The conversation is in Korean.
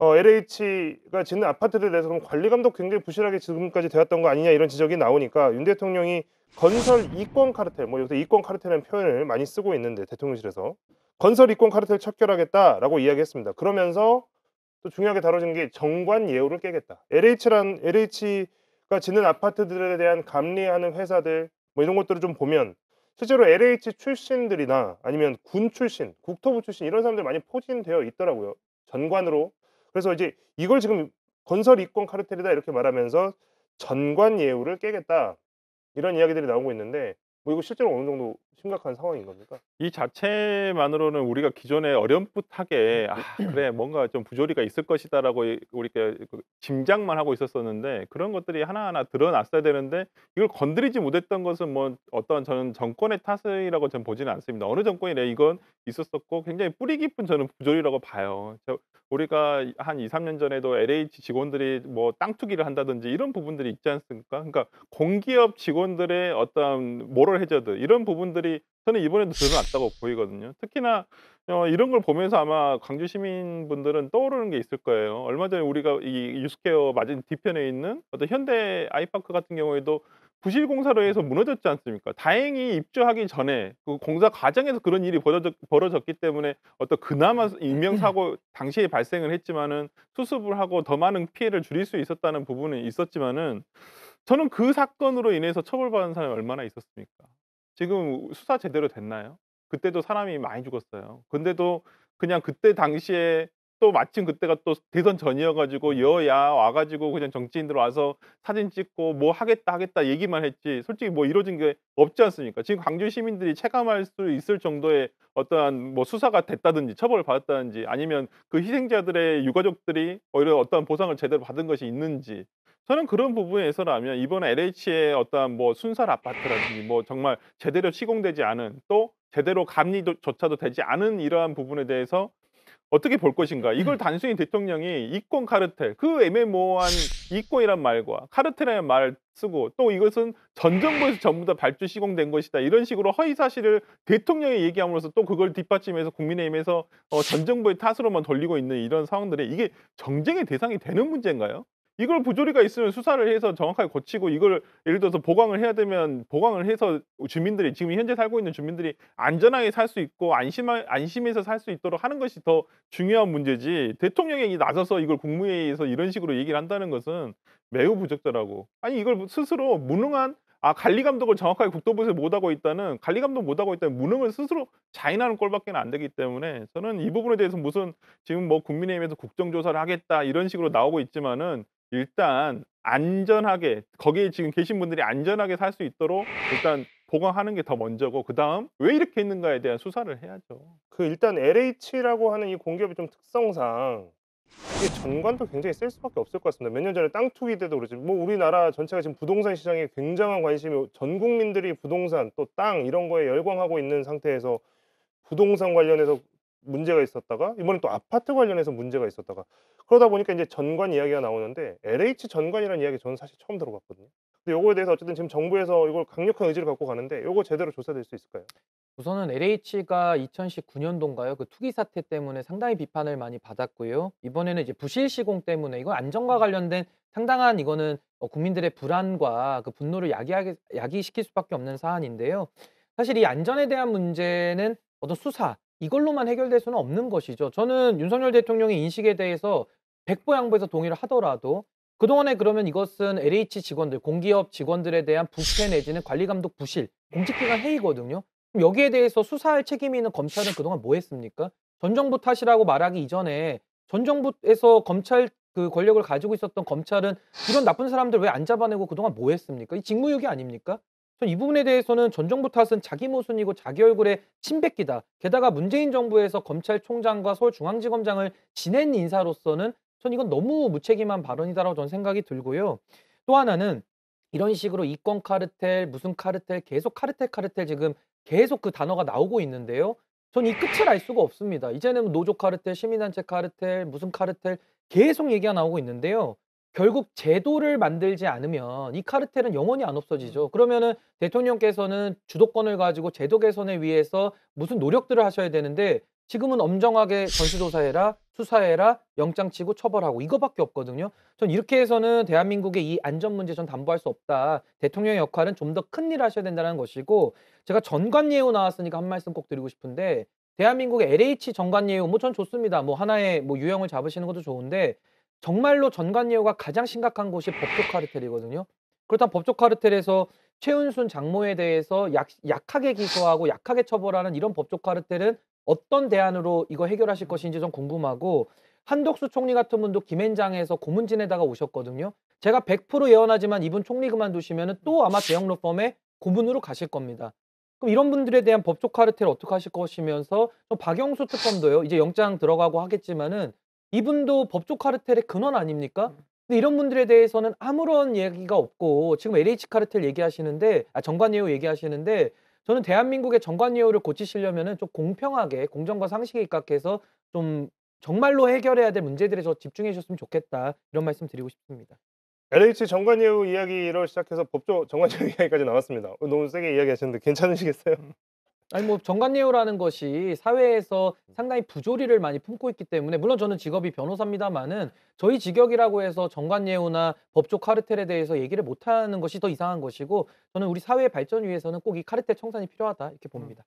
LH가 짓는 아파트들에 대해서 그럼 관리 감독 굉장히 부실하게 지금까지 되었던 거 아니냐 이런 지적이 나오니까 윤 대통령이 건설 이권 카르텔 뭐 여기서 이권 카르텔이라는 표현을 많이 쓰고 있는데 대통령실에서 "건설 이권 카르텔 척결하겠다."라고 이야기했습니다. 그러면서 또 중요하게 다뤄진 게 정관 예우를 깨겠다. LH가 짓는 아파트들에 대한 감리하는 회사들 뭐 이런 것들을 좀 보면 실제로 LH 출신들이나 아니면 군 출신, 국토부 출신 이런 사람들 많이 포진되어 있더라고요, 전관으로. 그래서 이제 이걸 지금 "건설 이권 카르텔이다." 이렇게 말하면서 "전관 예우를 깨겠다." 이런 이야기들이 나오고 있는데 뭐 이거 실제로 어느 정도 심각한 상황인 겁니까? 이 자체만으로는 우리가 기존에 어렴풋하게 '아 그래 뭔가 좀 부조리가 있을 것이다.'라고 우리가 짐작만 하고 있었었는데 그런 것들이 하나하나 드러났어야 되는데 이걸 건드리지 못했던 것은 뭐 어떤 저는 정권의 탓이라고 저는 보지는 않습니다. 어느 정권이래 이건 있었었고 굉장히 뿌리 깊은 저는 부조리라고 봐요. 우리가 한 2-3년 전에도 LH 직원들이 뭐 땅 투기를 한다든지 이런 부분들이 있지 않습니까? 그러니까 공기업 직원들의 어떤 모럴 해저드 이런 부분들이 저는 이번에도 드러났다고 보이거든요. 특히나 이런 걸 보면서 아마 광주 시민분들은 떠오르는 게 있을 거예요. 얼마 전에 우리가 이 유스케어 맞은 뒤편에 있는 어떤 현대 아이파크 같은 경우에도 부실 공사로 해서 무너졌지 않습니까? 다행히 입주하기 전에 그 공사 과정에서 그런 일이 벌어졌기 때문에 어떤 그나마 인명사고 당시에 발생을 했지만은 수습을 하고 더 많은 피해를 줄일 수 있었다는 부분은 있었지만은 저는 그 사건으로 인해서 처벌받은 사람이 얼마나 있었습니까? 지금 수사 제대로 됐나요? 그때도 사람이 많이 죽었어요. 근데도 그냥 그때 당시에 또 마침 그때가 또 대선 전이어 가지고 여야 와 가지고 그냥 정치인들 와서 사진 찍고 "뭐 하겠다, 하겠다." 얘기만 했지 솔직히 뭐 이루어진 게 없지 않습니까? 지금 광주 시민들이 체감할 수 있을 정도의 어떠한 뭐 수사가 됐다든지 처벌을 받았다든지 아니면 그 희생자들의 유가족들이 오히려 어떠한 보상을 제대로 받은 것이 있는지 저는 그런 부분에서라면 이번에 LH의 어떠한 뭐 순살 아파트라든지 뭐 정말 제대로 시공되지 않은 또 제대로 감리도 조차도 되지 않은 이러한 부분에 대해서 어떻게 볼 것인가. 이걸 단순히 대통령이 이권 카르텔 그 애매모호한 이권이란 말과 카르텔이라는 말 쓰고 또 이것은 전 정부에서 전부 다 발주 시공된 것이다. 이런 식으로 허위 사실을 대통령이 얘기함으로써 또 그걸 뒷받침해서 국민의힘에서 전 정부의 탓으로만 돌리고 있는 이런 상황들이 이게 정쟁의 대상이 되는 문제인가요? 이걸 부조리가 있으면 수사를 해서 정확하게 고치고 이걸 예를 들어서 보강을 해야 되면 보강을 해서 주민들이 지금 현재 살고 있는 주민들이 안전하게 살 수 있고 안심해서 살 수 있도록 하는 것이 더 중요한 문제지 대통령이 나서서 이걸 국무회의에서 이런 식으로 얘기를 한다는 것은 매우 부적절하고 아니 이걸 스스로 무능한 관리 감독을 정확하게 국토부에서 못하고 있다는 관리 감독 못하고 있다는 무능을 스스로 자인하는 꼴밖에는 안 되기 때문에 저는 이 부분에 대해서 무슨 지금 뭐 국민의힘에서 국정조사를 하겠다 이런 식으로 나오고 있지만은 일단 안전하게 거기에 지금 계신 분들이 안전하게 살 수 있도록 일단 보강하는 게 더 먼저고 그다음 왜 이렇게 했는가에 대한 수사를 해야죠. 그 일단 LH라고 하는 이 공기업의 좀 특성상 이게 전관도 굉장히 셀 수밖에 없을 것 같습니다. 몇 년 전에 땅 투기 때도 그렇지 뭐 우리나라 전체가 지금 부동산 시장에 굉장한 관심이 전 국민들이 부동산 또 땅 이런 거에 열광하고 있는 상태에서 부동산 관련해서 문제가 있었다가 이번엔 또 아파트 관련해서 문제가 있었다가 그러다 보니까 인제 전관 이야기가 나오는데 LH 전관이라는 이야기 저는 사실 처음 들어봤거든요. 근데 요거에 대해서 어쨌든 지금 정부에서 이걸 강력한 의지를 갖고 가는데 요거 제대로 조사될 수 있을까요? 우선은 LH가 2019 년도인가요? 그 투기 사태 때문에 상당히 비판을 많이 받았고요. 이번에는 이제 부실 시공 때문에 이건 안전과 관련된 상당한 이거는 국민들의 불안과 그 분노를 야기시킬 수밖에 없는 사안인데요. 사실 이 안전에 대한 문제는 어떤 수사 이걸로만 해결될 수는 없는 것이죠. 저는 윤석열 대통령의 인식에 대해서 백보양보해서 동의를 하더라도 그동안에 그러면 이것은 LH 직원들, 공기업 직원들에 대한 부패 내지는 관리 감독 부실, 공직기관 해이거든요. 그럼 여기에 대해서 수사할 책임이 있는 검찰은 그동안 뭐 했습니까? 전 정부 탓이라고 말하기 이전에 전 정부에서 검찰 그 권력을 가지고 있었던 검찰은 이런 나쁜 사람들 왜 안 잡아내고 그동안 뭐 했습니까? 이 직무유기 아닙니까? 전 이 부분에 대해서는 전 정부 탓은 자기 모순이고 자기 얼굴에 침 뱉기다. 게다가 문재인 정부에서 검찰총장과 서울중앙지검장을 지낸 인사로서는 전 이건 너무 무책임한 발언이다라고 저는 생각이 들고요. 또 하나는 이런 식으로 이권 카르텔, 무슨 카르텔 계속 카르텔 지금 계속 그 단어가 나오고 있는데요. 전 이 끝을 알 수가 없습니다. 이제는 노조 카르텔, 시민단체 카르텔, 무슨 카르텔 계속 얘기가 나오고 있는데요. 결국 제도를 만들지 않으면 이 카르텔은 영원히 안 없어지죠. 그러면은 대통령께서는 주도권을 가지고 제도 개선을 위해서 무슨 노력들을 하셔야 되는데 지금은 엄정하게 전수조사해라, 수사해라, 영장 치고 처벌하고 이거밖에 없거든요. 전 이렇게 해서는 대한민국의 이 안전 문제 전 담보할 수 없다. 대통령의 역할은 좀 더 큰 일을 하셔야 된다는 것이고 제가 전관예우 나왔으니까 한 말씀 꼭 드리고 싶은데 대한민국의 LH 전관예우 뭐 전 좋습니다. 뭐 하나의 뭐 유형을 잡으시는 것도 좋은데 정말로 전관예우가 가장 심각한 곳이 법조 카르텔이거든요. 그렇다면 법조 카르텔에서 최은순 장모에 대해서 약하게 기소하고 약하게 처벌하는 이런 법조 카르텔은 어떤 대안으로 이거 해결하실 것인지 좀 궁금하고 한덕수 총리 같은 분도 김앤장에서 고문 지내다가 오셨거든요. 제가 100% 예언하지만 이분 총리 그만두시면 또 아마 대형 로펌에 고문으로 가실 겁니다. 그럼 이런 분들에 대한 법조 카르텔 어떻게 하실 것이면서 또 박영수 특검도요. 이제 영장 들어가고 하겠지만은 이분도 법조 카르텔의 근원 아닙니까? 근데 이런 분들에 대해서는 아무런 얘기가 없고 지금 LH 카르텔 얘기하시는데 정관예우 얘기하시는데 저는 대한민국의 정관예우를 고치시려면은 좀 공평하게 공정과 상식에 입각해서 좀 정말로 해결해야 될 문제들에 저 집중해 주셨으면 좋겠다. 이런 말씀 드리고 싶습니다. LH 정관예우 이야기로 시작해서 법조 정관예우 이야기까지 나왔습니다. 너무 세게 이야기하셨는데 괜찮으시겠어요? 아니 뭐 정관예우라는 것이 사회에서 상당히 부조리를 많이 품고 있기 때문에 물론 저는 직업이 변호사입니다마는 저희 직역이라고 해서 정관예우나 법조 카르텔에 대해서 얘기를 못하는 것이 더 이상한 것이고 저는 우리 사회의 발전 위해서는 꼭 이 카르텔 청산이 필요하다 이렇게 봅니다.